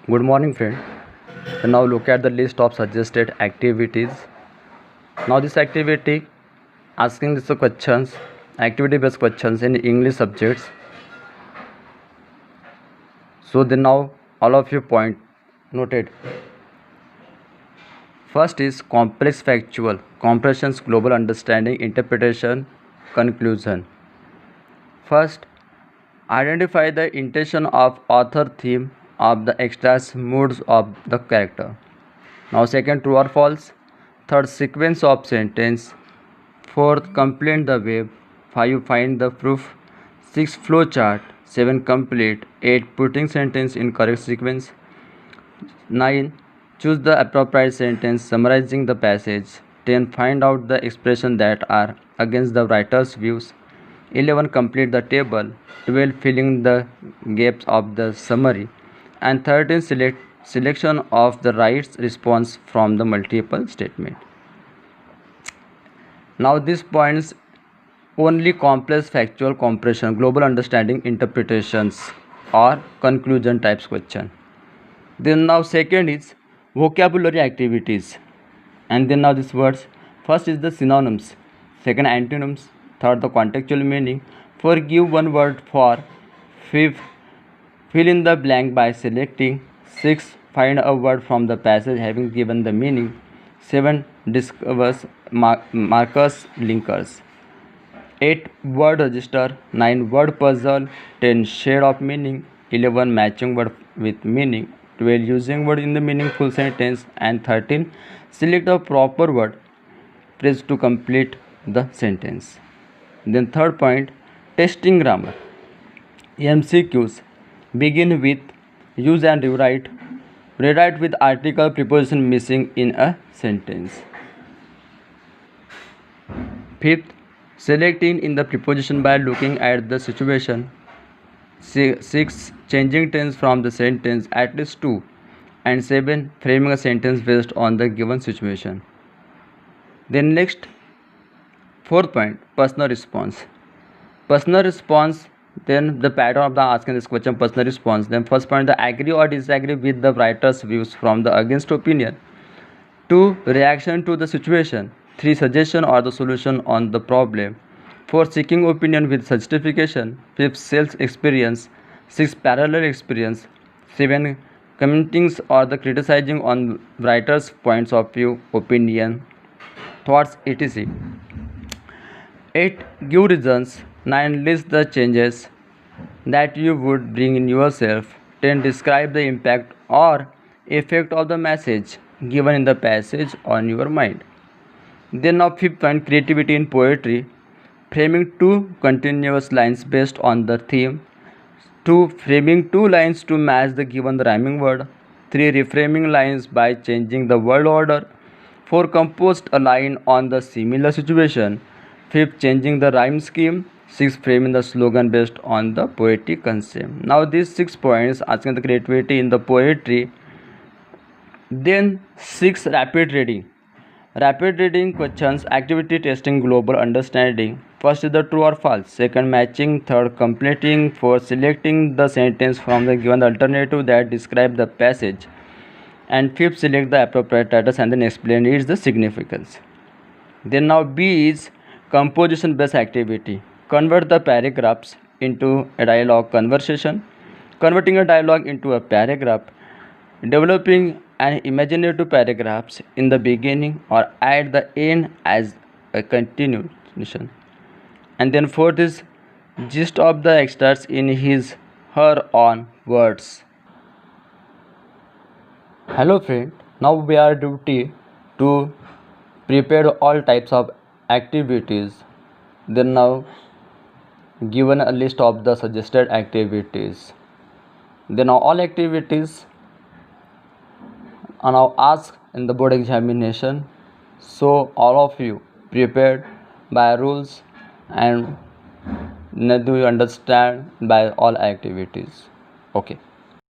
Good morning, friend. So now look at the list of suggested activities. Now this activity asking these questions, activity-based questions in English subjects. So then now all of you point noted. First is complex factual, comprehensions, global understanding, interpretation, conclusion. First, identify the intention of author, theme of the extras, moods of the character. Now second, true or false. Third, sequence of sentence. Fourth, complete the web. 5, find the proof. 6, flow chart. 7, complete. 8, putting sentence in correct sequence. 9, choose the appropriate sentence summarizing the passage. 10, find out the expressions that are against the writer's views. 11, complete the table. 12, filling the gaps of the summary. And 13, selection of the right response from the multiple statement. Now these points only complex factual comprehension, global understanding, interpretations or conclusion types question. Then now second is vocabulary activities. And then now these words. First is the synonyms, second antonyms, third the contextual meaning. Fourth, give one word for. Fifth, fill in the blank by selecting. 6, find a word from the passage having given the meaning. 7, discovers markers linkers. 8, word register. 9, word puzzle. 10, shade of meaning. 11, matching word with meaning. 12, using word in the meaningful sentence. And 13, select the proper word. Press to complete the sentence. Then third point, testing grammar. MCQs. Begin with use and rewrite. Rewrite with article preposition missing in a sentence. Fifth, selecting in the preposition by looking at the situation. 6, changing tense from the sentence at least 2. And 7, framing a sentence based on the given situation. Then next, fourth point, personal response. Personal response, then the pattern of the asking this question, personal response. Then first point, the agree or disagree with the writer's views from the against opinion. 2, reaction to the situation. 3, suggestion or the solution on the problem. 4, seeking opinion with justification. 5, self experience. 6, parallel experience. 7, commenting or the criticizing on writer's points of view, opinion, thoughts, etc. 8, give reasons. 9, list the changes that you would bring in yourself. 10, describe the impact or effect of the message given in the passage on your mind. Then now fifth point, creativity in poetry. Framing 2 continuous lines based on the theme. 2, framing 2 lines to match the given rhyming word. 3, reframing lines by changing the word order. 4, composed a line on the similar situation. 5, changing the rhyme scheme. 6, framing the slogan based on the poetic concept. Now these 6 points asking the creativity in the poetry. Then 6, rapid reading. Rapid reading questions, activity testing global understanding. First is the true or false. Second, matching. Third, completing. Fourth, selecting the sentence from the given alternative that describe the passage. And fifth, select the appropriate titles and then explain its the significance. Then now B is composition based activity. Convert the paragraphs into a dialogue conversation. Converting a dialogue into a paragraph. Developing an imaginative paragraphs in the beginning or at the end as a continuation. And then fourth is gist of the extras in his her own words. Hello friend, now we are duty to prepare all types of activities. Then now given a list of the suggested activities. Then now all activities are now asked in the board examination. So all of you prepared by rules and do you understand by all activities. Okay.